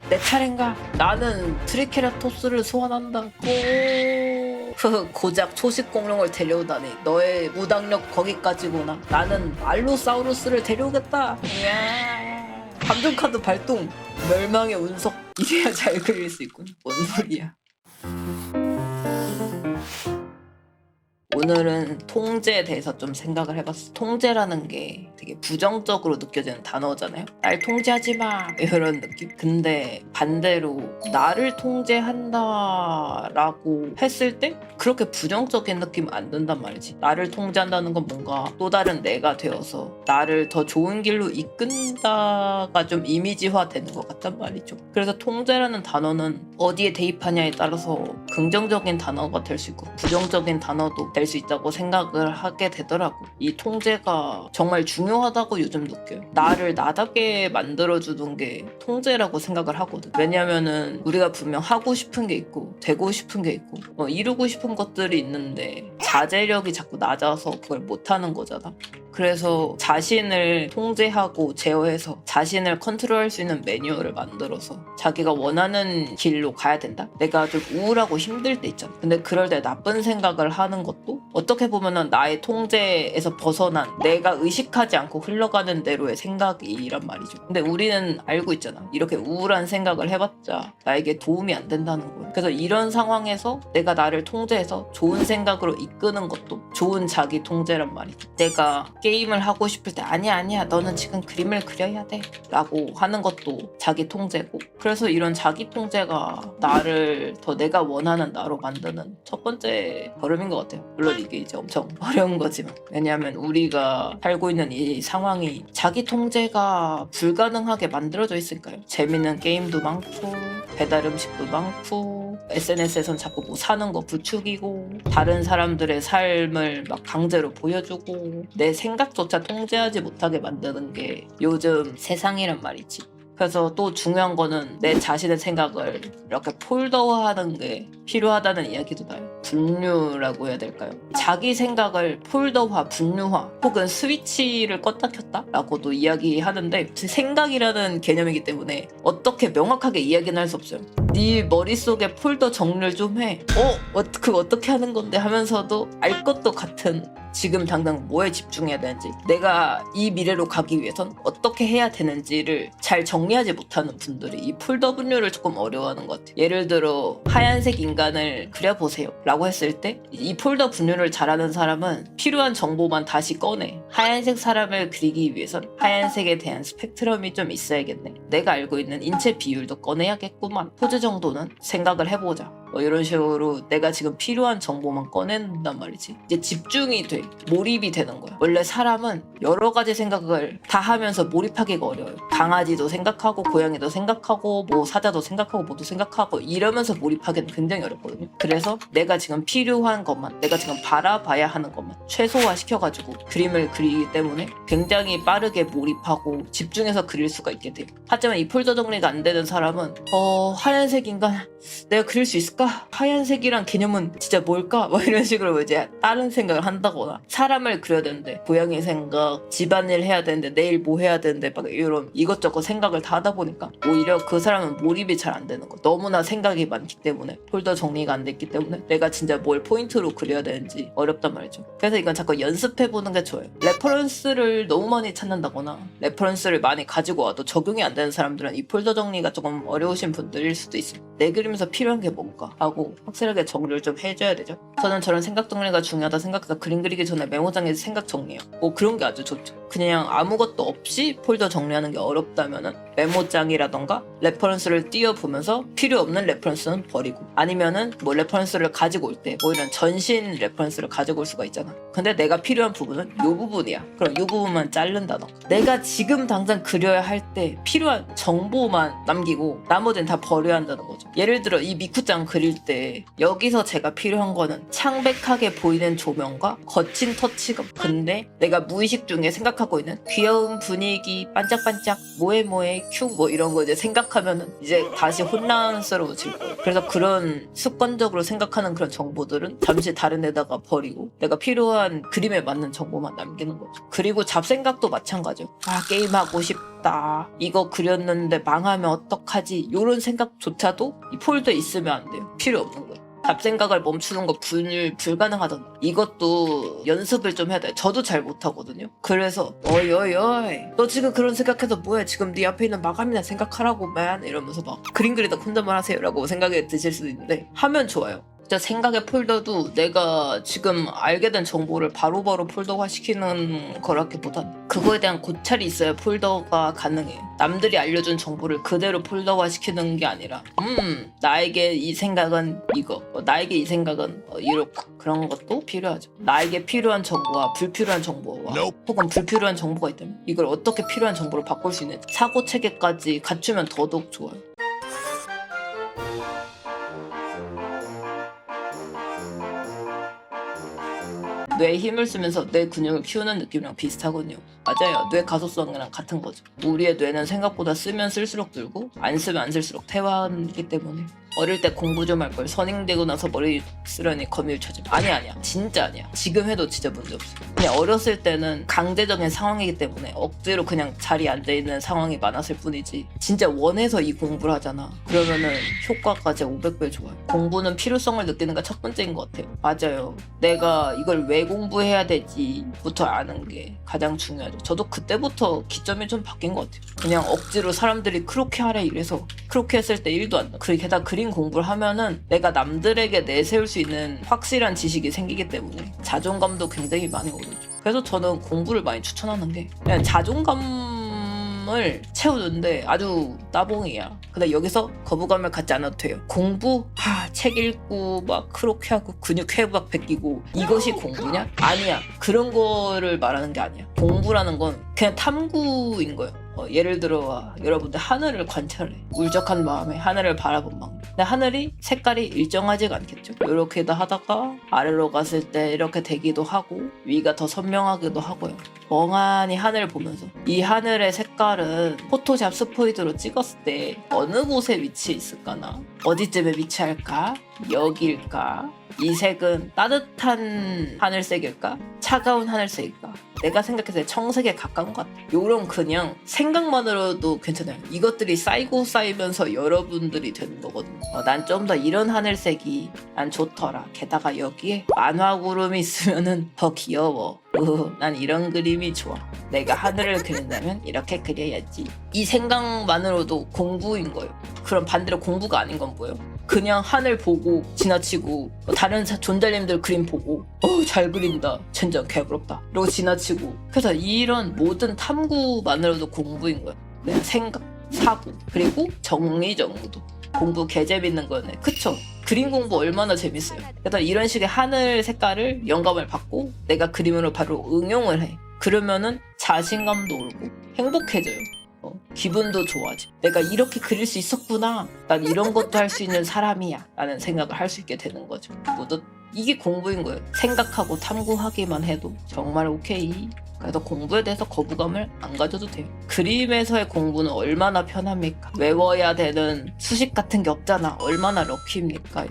내 차례인가? 나는 트리케라톱스를 소환한다. 고작 초식 공룡을 데려오다니 너의 무당력 거기까지구나. 나는 알로사우루스를 데려오겠다. 이야. 감정 카드 발동. 멸망의 운석. 이래야 잘 그릴 수 있군. 뭔 소리야. 오늘은 통제에 대해서 좀 생각을 해봤어. 통제라는 게 되게 부정적으로 느껴지는 단어잖아요. 날 통제하지 마 이런 느낌. 근데 반대로 나를 통제한다 라고 했을 때 그렇게 부정적인 느낌 안 든단 말이지. 나를 통제한다는 건 뭔가 또 다른 내가 되어서 나를 더 좋은 길로 이끈다가 좀 이미지화 되는 것 같단 말이죠. 그래서 통제라는 단어는 어디에 대입하냐에 따라서 긍정적인 단어가 될 수 있고 부정적인 단어도 될 수 있다고 생각을 하게 되더라고. 이 통제가 정말 중요하다고 요즘 느껴요. 나를 나답게 만들어주는 게 통제라고 생각을 하거든. 왜냐면은 우리가 분명 하고 싶은 게 있고 되고 싶은 게 있고 이루고 싶은 것들이 있는데 자제력이 자꾸 낮아서 그걸 못하는 거잖아. 그래서 자신을 통제하고 제어해서 자신을 컨트롤할 수 있는 매뉴얼을 만들어서 자기가 원하는 길로 가야 된다? 내가 좀 우울하고 힘들 때 있잖아. 근데 그럴 때 나쁜 생각을 하는 것도 어떻게 보면은 나의 통제에서 벗어난 내가 의식하지 않고 흘러가는 대로의 생각이란 말이죠. 근데 우리는 알고 있잖아. 이렇게 우울한 생각을 해봤자 나에게 도움이 안 된다는 거야. 그래서 이런 상황에서 내가 나를 통제해서 좋은 생각으로 이끄는 것도 좋은 자기 통제란 말이죠. 내가 게임을 하고 싶을 때 아니야 너는 지금 그림을 그려야 돼 라고 하는 것도 자기 통제고. 그래서 이런 자기 통제가 나를 더 내가 원하는 나로 만드는 첫 번째 걸음인 것 같아요. 물론 이게 이제 엄청 어려운 거지만, 왜냐하면 우리가 살고 있는 이 상황이 자기 통제가 불가능하게 만들어져 있으니까요. 재밌는 게임도 많고 배달 음식도 많고 SNS에선 자꾸 뭐 사는 거 부추기고 다른 사람들의 삶을 막 강제로 보여주고 내 생각조차 통제하지 못하게 만드는 게 요즘 세상이란 말이지. 그래서 또 중요한 거는 내 자신의 생각을 이렇게 폴더화하는 게 필요하다는 이야기도 나요. 분류라고 해야 될까요? 자기 생각을 폴더화, 분류화 혹은 스위치를 껐다 켰다 라고도 이야기하는데 생각이라는 개념이기 때문에 어떻게 명확하게 이야기는 할 수 없어요. 네 머릿속에 폴더 정리를 좀 해. 그거 어떻게 하는 건데 하면서도 알 것도 같은 지금 당장 뭐에 집중해야 되는지, 내가 이 미래로 가기 위해선 어떻게 해야 되는지를 잘 정리하지 못하는 분들이 이 폴더 분류를 조금 어려워하는 것 같아요. 예를 들어 하얀색 인간을 그려보세요 라고 했을 때 이 폴더 분류를 잘하는 사람은 필요한 정보만 다시 꺼내. 하얀색 사람을 그리기 위해선 하얀색에 대한 스펙트럼이 좀 있어야겠네. 내가 알고 있는 인체 비율도 꺼내야겠구만. 포즈 정도는 생각을 해보자. 이런 식으로 내가 지금 필요한 정보만 꺼낸단 말이지. 이제 집중이 돼. 몰입이 되는 거야. 원래 사람은 여러 가지 생각을 다 하면서 몰입하기가 어려워요. 강아지도 생각하고 고양이도 생각하고 뭐 사자도 생각하고 뭐도 생각하고 이러면서 몰입하기는 굉장히 어렵거든요. 그래서 내가 지금 필요한 것만, 내가 지금 바라봐야 하는 것만 최소화 시켜가지고 그림을 그리기 때문에 굉장히 빠르게 몰입하고 집중해서 그릴 수가 있게 돼요. 하지만 이 폴더 정리가 안 되는 사람은 하얀색 인간 내가 그릴 수 있을까? 하얀색이란 개념은 진짜 뭘까? 뭐 이런 식으로 이제 다른 생각을 한다거나, 사람을 그려야 되는데 고양이 생각, 집안일 해야 되는데 내일 뭐 해야 되는데 막 이런 이것저것 생각을 다 하다 보니까 오히려 그 사람은 몰입이 잘 안 되는 거. 너무나 생각이 많기 때문에, 폴더 정리가 안 됐기 때문에 내가 진짜 뭘 포인트로 그려야 되는지 어렵단 말이죠. 그래서 이건 자꾸 연습해보는 게 좋아요. 레퍼런스를 너무 많이 찾는다거나 레퍼런스를 많이 가지고 와도 적용이 안 되는 사람들은 이 폴더 정리가 조금 어려우신 분들일 수도 있어요. 내 그림에서 필요한 게 뭔가 하고 확실하게 정리를 좀 해줘야 되죠. 저는 저런 생각 정리가 중요하다 생각해서 그림 그리기 전에 메모장에 생각 정리해요. 뭐 그런 게 아주 좋죠. 그냥 아무것도 없이 폴더 정리하는 게 어렵다면은 메모장이라던가 레퍼런스를 띄워보면서 필요 없는 레퍼런스는 버리고, 아니면은 뭐 레퍼런스를 가지고 올 때 뭐 이런 전신 레퍼런스를 가지고 올 수가 있잖아. 근데 내가 필요한 부분은 요 부분이야. 그럼 요 부분만 자른다던가, 내가 지금 당장 그려야 할 때 필요한 정보만 남기고 나머지는 다 버려야 한다는 거죠. 예를 들어 이 미쿠짱 그릴 때 여기서 제가 필요한 거는 창백하게 보이는 조명과 거친 터치감. 근데 내가 무의식 중에 생각하고 있는 귀여운 분위기, 반짝반짝, 뭐해 큐 뭐 이런 거 이제 생각하면은 이제 다시 혼란스러워질 거예요. 그래서 그런 습관적으로 생각하는 그런 정보들은 잠시 다른 데다가 버리고 내가 필요한 그림에 맞는 정보만 남기는 거죠. 그리고 잡생각도 마찬가지예요. 게임하고 싶다, 망했다, 이거 그렸는데 망하면 어떡하지, 요런 생각조차도 이 폴더에 있으면 안 돼요. 필요 없는 거예요. 잡생각을 멈추는 거 불가능하던데 이것도 연습을 좀 해야 돼요. 저도 잘 못하거든요. 그래서 어이 너 지금 그런 생각해서 뭐해, 지금 네 앞에 있는 마감이나 생각하라고 man 이러면서 막 그림 그리다 혼잣말 하세요 라고 생각이 드실 수도 있는데 하면 좋아요. 진짜 생각의 폴더도 내가 지금 알게 된 정보를 바로바로 폴더화 시키는 거라기보단 그거에 대한 고찰이 있어야 폴더가 가능해요. 남들이 알려준 정보를 그대로 폴더화 시키는 게 아니라 나에게 이 생각은 이거, 나에게 이 생각은 이렇고, 그런 것도 필요하죠. 나에게 필요한 정보와 불필요한 정보와 혹은 불필요한 정보가 있다면 이걸 어떻게 필요한 정보로 바꿀 수 있는 사고체계까지 갖추면 더더욱 좋아요. 뇌에 힘을 쓰면서 뇌 근육을 키우는 느낌이랑 비슷하거든요. 맞아요. 뇌 가소성이랑 같은 거죠. 우리의 뇌는 생각보다 쓰면 쓸수록 늘고 안 쓰면 안 쓸수록 퇴화하기 때문에 어릴 때 공부 좀 할 걸 선행되고 나서 머리 쓰려니 거미를 쳐줘. 아니야. 진짜 아니야. 지금 해도 진짜 문제 없어. 그냥 어렸을 때는 강제적인 상황이기 때문에 억지로 그냥 자리에 앉아있는 상황이 많았을 뿐이지 진짜 원해서 이 공부를 하잖아. 그러면은 효과가 진짜 500배 좋아요. 공부는 필요성을 느끼는 게 첫 번째인 것 같아요. 맞아요. 내가 이걸 왜 공부해야 되지부터 아는 게 가장 중요하죠. 저도 그때부터 기점이 좀 바뀐 것 같아요. 그냥 억지로 사람들이 그렇게 하래 이래서 그렇게 했을 때 1도 안 나. 게다가 그림 공부를 하면은 내가 남들에게 내세울 수 있는 확실한 지식이 생기기 때문에 자존감도 굉장히 많이 오르죠. 그래서 저는 공부를 많이 추천하는 게 그냥 자존감을 채우는데 아주 따봉이야. 근데 여기서 거부감을 갖지 않아도 돼요. 공부? 책 읽고 막 그렇게 하고 근육 회복 베끼고 이것이 공부냐? 아니야. 그런 거를 말하는 게 아니야. 공부라는 건 그냥 탐구인 거예요. 예를 들어 여러분들 하늘을 관찰해. 울적한 마음에 하늘을 바라본 마음. 근데 하늘이 색깔이 일정하지가 않겠죠. 이렇게도 하다가 아래로 갔을 때 이렇게 되기도 하고 위가 더 선명하기도 하고요. 멍하니 하늘을 보면서 이 하늘의 색깔은 포토샵 스포이드로 찍었을 때 어느 곳에 위치해 있을까나, 어디쯤에 위치할까, 여기일까, 이 색은 따뜻한 하늘색일까, 차가운 하늘색일까, 내가 생각했을 때 청색에 가까운 것 같아. 요런 그냥 생각만으로도 괜찮아요. 이것들이 쌓이고 쌓이면서 여러분들이 되는 거거든요. 난 좀 더 이런 하늘색이 난 좋더라. 게다가 여기에 만화 구름이 있으면은 더 귀여워. 난 이런 그림이 좋아. 내가 하늘을 그린다면 이렇게 그려야지. 이 생각만으로도 공부인 거예요. 그럼 반대로 공부가 아닌 건 뭐예요? 그냥 하늘 보고 지나치고 다른 존잘님들 그림 보고 잘 그린다, 진짜 개부럽다 이러고 지나치고, 그래서 이런 모든 탐구만으로도 공부인 거예요. 그냥 생각, 사고, 그리고 정리정도. 공부 개 재밌는 거네. 그쵸? 그림 공부 얼마나 재밌어요. 그래서 이런 식의 하늘 색깔을 영감을 받고 내가 그림으로 바로 응용을 해. 그러면은 자신감도 오르고 행복해져요. 기분도 좋아져. 내가 이렇게 그릴 수 있었구나. 난 이런 것도 할 수 있는 사람이야. 라는 생각을 할 수 있게 되는 거죠. 모두 이게 공부인 거예요. 생각하고 탐구하기만 해도 정말 오케이. 그래서 공부에 대해서 거부감을 안 가져도 돼요. 그림에서의 공부는 얼마나 편합니까? 외워야 되는 수식 같은 게 없잖아. 얼마나 럭키입니까?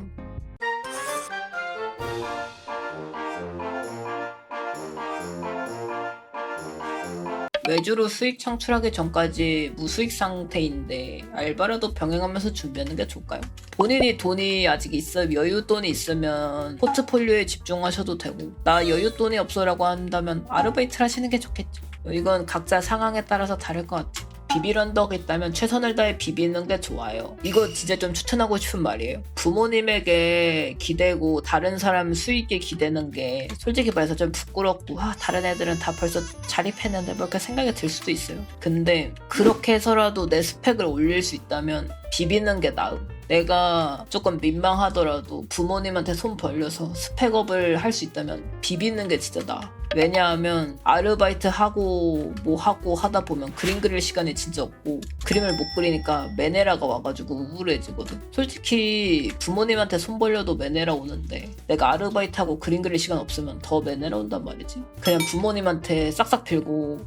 외주로 수익 창출하기 전까지 무수익 상태인데 알바라도 병행하면서 준비하는 게 좋을까요? 본인이 돈이 아직 있어 여윳돈이 있으면 포트폴리오에 집중하셔도 되고, 나 여윳돈이 없어라고 한다면 아르바이트를 하시는 게 좋겠죠. 이건 각자 상황에 따라서 다를 것 같아요. 비빌 언덕이 있다면 최선을 다해 비비는 게 좋아요. 이거 진짜 좀 추천하고 싶은 말이에요. 부모님에게 기대고 다른 사람 수익에 기대는 게 솔직히 말해서 좀 부끄럽고 다른 애들은 다 벌써 자립했는데 뭐 이렇게 생각이 들 수도 있어요. 근데 그렇게 해서라도 내 스펙을 올릴 수 있다면 비비는 게 나음. 내가 조금 민망하더라도 부모님한테 손 벌려서 스펙업을 할 수 있다면 비비는 게 진짜 나아. 왜냐하면 아르바이트 하고 뭐 하고 하다 보면 그림 그릴 시간이 진짜 없고 그림을 못 그리니까 메네라가 와가지고 우울해지거든. 솔직히 부모님한테 손 벌려도 메네라 오는데 내가 아르바이트하고 그림 그릴 시간 없으면 더 메네라 온단 말이지. 그냥 부모님한테 싹싹 빌고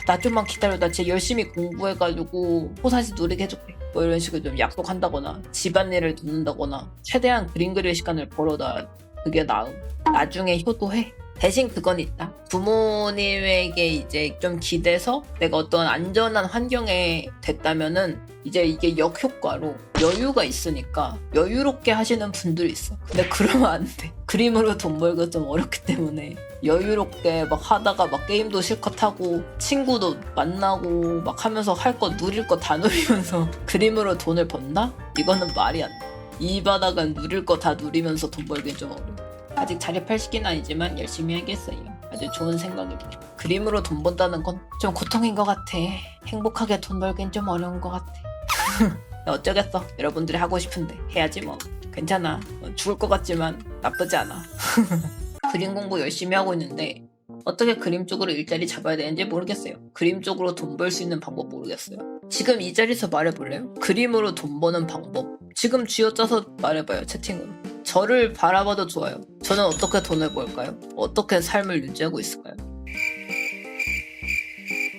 나 좀만 기다려, 나 진짜 열심히 공부해가지고 호사시 누리게 해줄게, 뭐 이런 식으로 좀 약속한다거나 집안일을 돕는다거나 최대한 그림 그릴 시간을 벌어놔. 그게 나음. 나중에 효도해. 대신 그건 있다. 부모님에게 이제 좀 기대서 내가 어떤 안전한 환경에 됐다면은 이제 이게 역효과로 여유가 있으니까 여유롭게 하시는 분들이 있어. 근데 그러면 안 돼. 그림으로 돈 벌기가 좀 어렵기 때문에 여유롭게 막 하다가 막 게임도 실컷 하고 친구도 만나고 막 하면서 할 거 누릴 거 다 누리면서 그림으로 돈을 번다? 이거는 말이 안 돼. 이 바닥은 누릴 거 다 누리면서 돈 벌기는 좀 어려워. 아직 자립할 시기는 아니지만 열심히 하겠어요. 아주 좋은 생각입니다. 그림으로 돈 번다는 건 좀 고통인 것 같아. 행복하게 돈 벌긴 좀 어려운 것 같아. 어쩌겠어. 여러분들이 하고 싶은데 해야지 뭐. 괜찮아. 죽을 것 같지만 나쁘지 않아. 그림 공부 열심히 하고 있는데 어떻게 그림 쪽으로 일자리 잡아야 되는지 모르겠어요. 그림 쪽으로 돈 벌 수 있는 방법 모르겠어요. 지금 이 자리에서 말해볼래요? 그림으로 돈 버는 방법. 지금 쥐어짜서 말해봐요. 채팅으로. 저를 바라봐도 좋아요. 저는 어떻게 돈을 벌까요? 어떻게 삶을 유지하고 있을까요?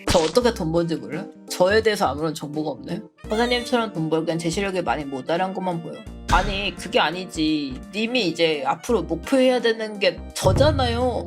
저 어떻게 돈 버는지 몰라요? 저에 대해서 아무런 정보가 없나요? 선생님처럼 돈 벌기엔 제 실력이 많이 모자란 것만 보여. 아니 그게 아니지. 님이 이제 앞으로 목표해야 되는 게 저잖아요.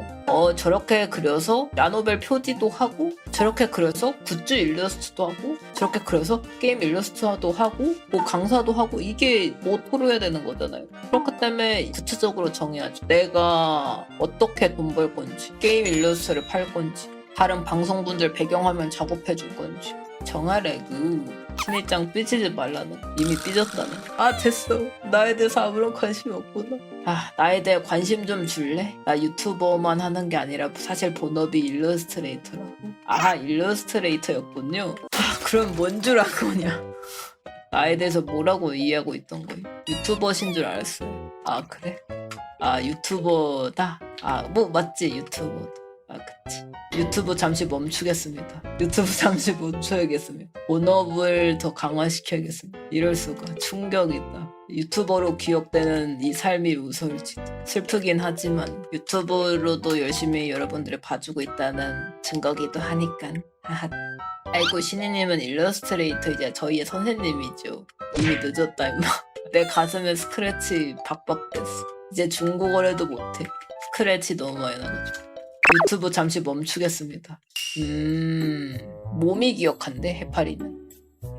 저렇게 그려서 라노벨 표지도 하고 저렇게 그려서 굿즈 일러스트도 하고 저렇게 그려서 게임 일러스트도 하고 뭐 강사도 하고 이게 모토로 해야 되는 거잖아요. 그렇기 때문에 구체적으로 정해야죠. 내가 어떻게 돈 벌 건지 게임 일러스트를 팔 건지 다른 방송분들 배경화면 작업해 줄 건지 정하래구. 신입장 삐지지 말라는 이미 삐졌다는. 아 됐어. 나에 대해서 아무런 관심이 없구나. 아 나에 대해 관심 좀 줄래? 나 유튜버만 하는 게 아니라 사실 본업이 일러스트레이터라고. 아하 일러스트레이터였군요. 아 그럼 뭔 줄 알거냐. 나에 대해서 뭐라고 이해하고 있던 거예요. 유튜버신 줄 알았어요. 아 그래? 아 유튜버다. 아 뭐 맞지 유튜버. 아 그치. 유튜브 잠시 멈추겠습니다. 유튜브 잠시 멈춰야겠습니다. 본업을 더 강화시켜야겠습니다. 이럴 수가. 충격이다. 유튜버로 기억되는 이 삶이 무서울지도. 슬프긴 하지만 유튜브로도 열심히 여러분들을 봐주고 있다는 증거기도 하니까. 아이고 신이님은 일러스트레이터 이제 저희의 선생님이죠. 이미 늦었다 임마. 내 가슴에 스크래치 박박됐어. 이제 중국어를 도 못해. 스크래치 너무 많이 나가지고. 유튜브 잠시 멈추겠습니다. 몸이 기억한대 해파리는.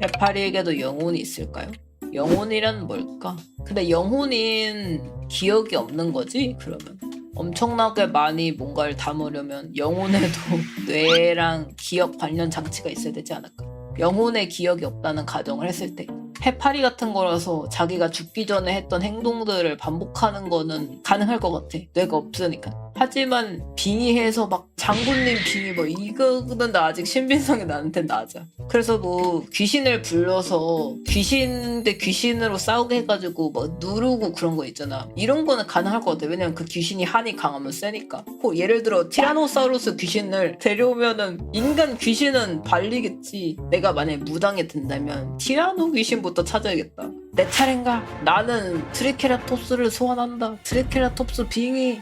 해파리에게도 영혼이 있을까요? 영혼이란 뭘까? 근데 영혼인 기억이 없는 거지? 그러면 엄청나게 많이 뭔가를 담으려면 영혼에도 뇌랑 기억 관련 장치가 있어야 되지 않을까? 영혼의 기억이 없다는 가정을 했을 때 해파리 같은 거라서 자기가 죽기 전에 했던 행동들을 반복하는 거는 가능할 것 같아. 뇌가 없으니까. 하지만 빙의해서 막 장군님 빙의 뭐 이거는 나 아직 신빙성이 나한테 낮아. 그래서 뭐 귀신을 불러서 귀신 대 귀신으로 싸우게 해가지고 막 누르고 그런 거 있잖아. 이런 거는 가능할 것 같아. 왜냐면 그 귀신이 한이 강하면 세니까. 예를 들어 티라노사우루스 귀신을 데려오면은 인간 귀신은 발리겠지. 내가 만약에 무당이 된다면 티라노 귀신부터 찾아야겠다. 내 차례인가? 나는 트리케라톱스를 소환한다. 트리케라톱스 빙의.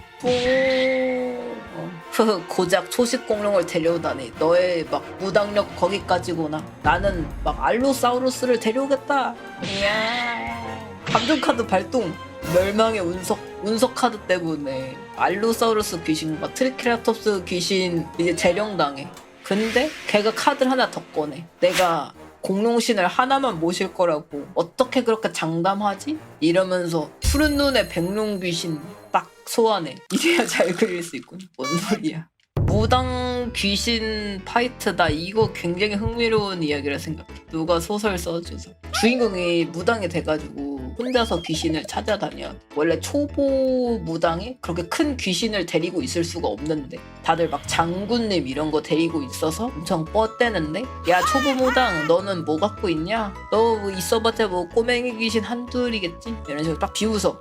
고작 초식 공룡을 데려오다니. 너의 막 무당력 거기까지구나. 나는 막 알로사우루스를 데려오겠다. 이야. 감정 카드 발동. 멸망의 운석 카드 때문에 알로사우루스 귀신과 트리케라톱스 귀신 이제 재령당해. 근데 걔가 카드를 하나 더 꺼내. 내가 공룡신을 하나만 모실 거라고 어떻게 그렇게 장담하지? 이러면서 푸른 눈의 백룡 귀신 딱 소환해. 이래야 잘 그릴 수 있군. 뭔 소리야. 무당 귀신 파이트다. 이거 굉장히 흥미로운 이야기라 생각해. 누가 소설 써줘서. 주인공이 무당이 돼가지고 혼자서 귀신을 찾아다녀. 원래 초보 무당이 그렇게 큰 귀신을 데리고 있을 수가 없는데 다들 막 장군님 이런 거 데리고 있어서 엄청 뻗대는데 야 초보 무당 너는 뭐 갖고 있냐? 너 뭐 있어봤자 뭐 꼬맹이 귀신 한둘이겠지? 이런 식으로 딱 비웃어.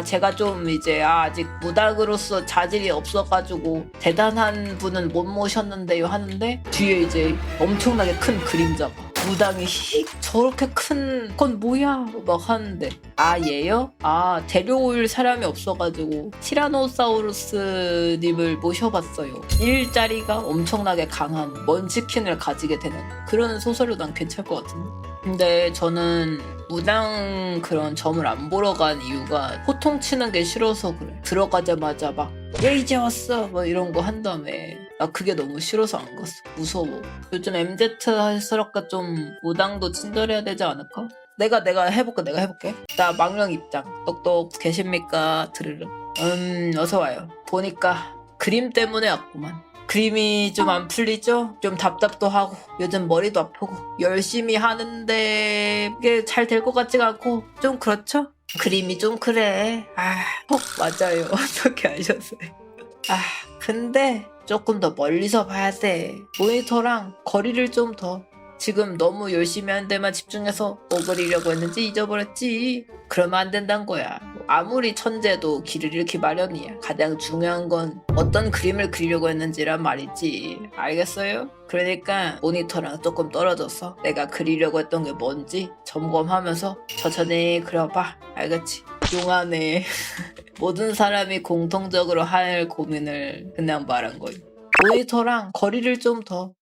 제가 좀 이제 아직 무당으로서 자질이 없어가지고 대단한 분은 못 모셨는데요 하는데 뒤에 이제 엄청나게 큰 그림자가 무당이 휙 저렇게 큰 건 뭐야 막 하는데 아 얘요? 아 데려올 사람이 없어가지고 티라노사우루스 님을 모셔봤어요. 일자리가 엄청나게 강한 먼치킨을 가지게 되는 그런 소설로 난 괜찮을 것 같은데. 근데 저는 무당 그런 점을 안 보러 간 이유가 호통치는 게 싫어서 그래. 들어가자마자 막 왜 이제 왔어? 뭐 이런 거 한 다음에 나 그게 너무 싫어서 안 갔어. 무서워. 요즘 MZ 할수록까 좀 무당도 친절해야 되지 않을까? 내가 해볼게. 자, 망령 입장. 똑똑 계십니까? 드르르. 어서 와요. 보니까 그림 때문에 왔구만. 그림이 좀 안 풀리죠? 좀 답답도 하고 요즘 머리도 아프고 열심히 하는데 이게 잘 될 것 같지가 않고 좀 그렇죠? 그림이 좀 그래. 맞아요. 어떻게 아셨어요? 근데 조금 더 멀리서 봐야 돼. 모니터랑 거리를 좀 더. 지금 너무 열심히 한 데만 집중해서 뭐 그리려고 했는지 잊어버렸지. 그러면 안 된다는 거야. 아무리 천재도 길을 잃기 마련이야. 가장 중요한 건 어떤 그림을 그리려고 했는지란 말이지. 알겠어요? 그러니까 모니터랑 조금 떨어져서 내가 그리려고 했던 게 뭔지 점검하면서 천천히 그려봐. 알겠지? 용하네. 모든 사람이 공통적으로 할 고민을 그냥 말한 거예요. 모니터랑 거리를 좀 더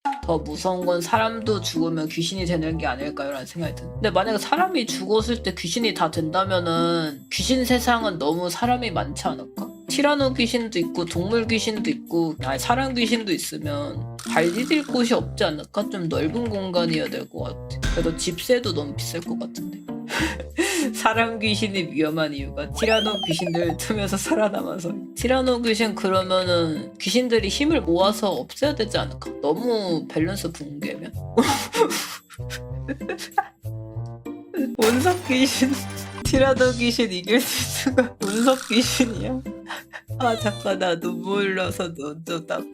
무서운 건 사람도 죽으면 귀신이 되는 게 아닐까요? 라는 생각이 드는데 근데 만약에 사람이 죽었을 때 귀신이 다 된다면은 귀신 세상은 너무 사람이 많지 않을까? 티라노 귀신도 있고 동물 귀신도 있고 사람 귀신도 있으면 발 디딜 곳이 없지 않을까? 좀 넓은 공간이어야 될 것 같아. 그래도 집세도 너무 비쌀 것 같은데. 사람 귀신이 위험한 이유가 티라노 귀신들 틈에서 살아남아서. 티라노 귀신 그러면은 귀신들이 힘을 모아서 없애야 되지 않을까? 너무 밸런스 붕괴면. 운석 귀신 티라노 귀신 이길 수 있는 건 운석 귀신이야? 잠깐 나 눈물 나서 눈 좀 닦고.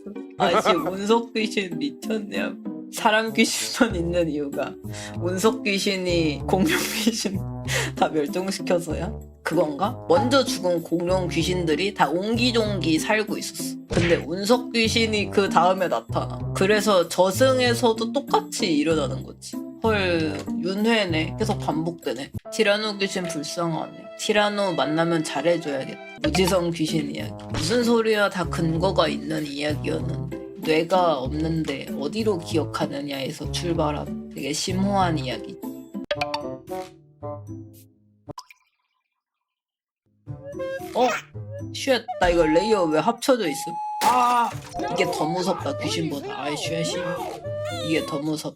지금 운석 귀신 미쳤냐? 사람 귀신만 있는 이유가 운석 귀신이 공룡 귀신 다 멸종시켜서야? 그건가? 먼저 죽은 공룡 귀신들이 다 옹기종기 살고 있었어. 근데 운석 귀신이 그 다음에 나타나. 그래서 저승에서도 똑같이 일어나는 거지. 헐, 윤회네. 계속 반복되네. 티라노 귀신 불쌍하네. 티라노 만나면 잘해줘야겠다. 무지성 귀신 이야기. 무슨 소리야, 다 근거가 있는 이야기였는데. 뇌가 없는데 어디로 기억하느냐에서 출발한 되게 심오한 이야기. 쉣, 나 이거 레이어 왜 합쳐져 있음? 이게 더 무섭다 귀신보다. 쉣이 이게 더 무섭어.